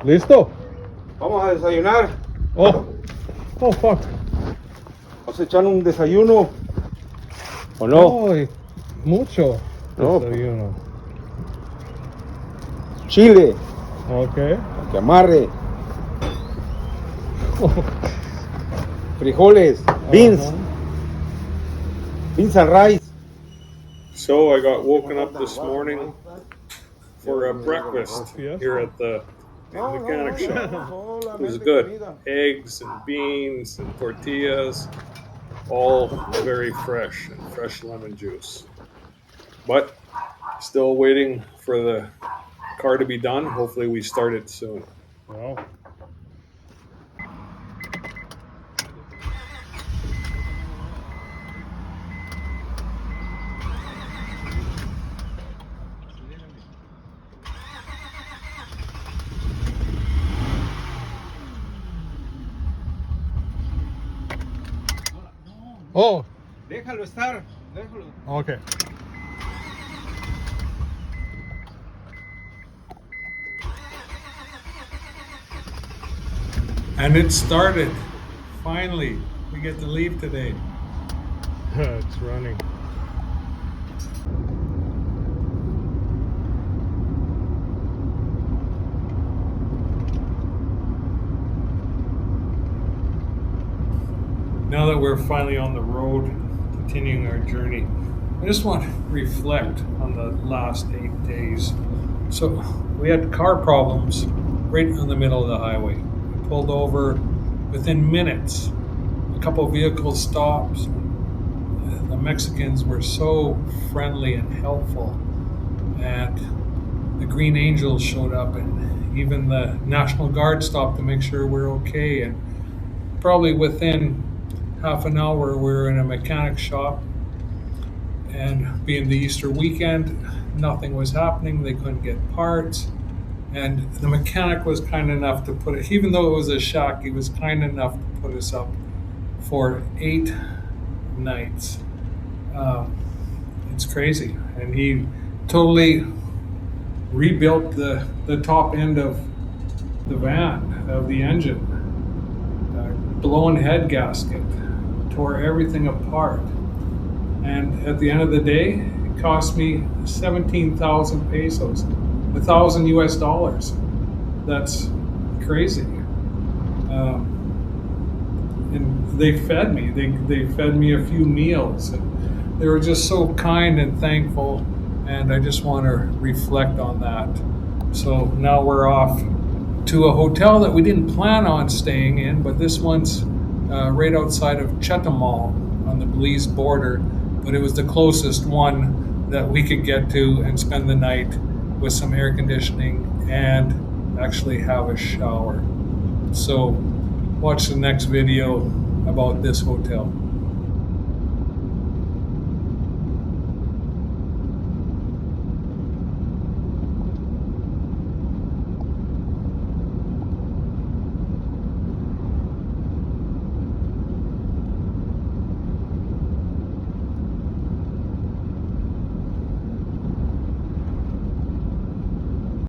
¿Listo? Vamos a desayunar. Oh fuck. Vamos a echar un desayuno. ¿O no? Oh, mucho No. desayuno. Chile. Okay. Que amarre. Frijoles. Beans. Beans and rice. So I got woken up this morning for a breakfast here at the mechanic shop. It was good. Eggs and beans and tortillas, all very fresh and fresh lemon juice. But still waiting for the car to be done. Hopefully we start it soon. Wow. Oh, Déjalo estar. Déjalo. okay. And it started. Finally, we get to leave today. It's running. Now that we're finally on the road, continuing our journey, I just want to reflect on the last 8 days. So we had car problems right in the middle of the highway. We pulled over within minutes. A couple vehicles stopped. The Mexicans were so friendly and helpful. And the Green Angels showed up, and even the National Guard stopped to make sure we're okay. And probably within half an hour, we were in a mechanic shop, and being the Easter weekend, nothing was happening. They couldn't get parts, and the mechanic was kind enough to put it, even though it was a shack, he was kind enough to put us up for 8 nights. It's crazy, and he totally rebuilt the top end of the van, of the engine, blown head gasket, tore everything apart. And at the end of the day, it cost me 17,000 pesos, $1,000 US. That's crazy. And they fed me. They fed me a few meals. And they were just so kind and thankful. And I just want to reflect on that. So now we're off to a hotel that we didn't plan on staying in, but this one's right outside of Chetumal on the Belize border, but it was the closest one that we could get to and spend the night with some air conditioning and actually have a shower. So watch the next video about this hotel.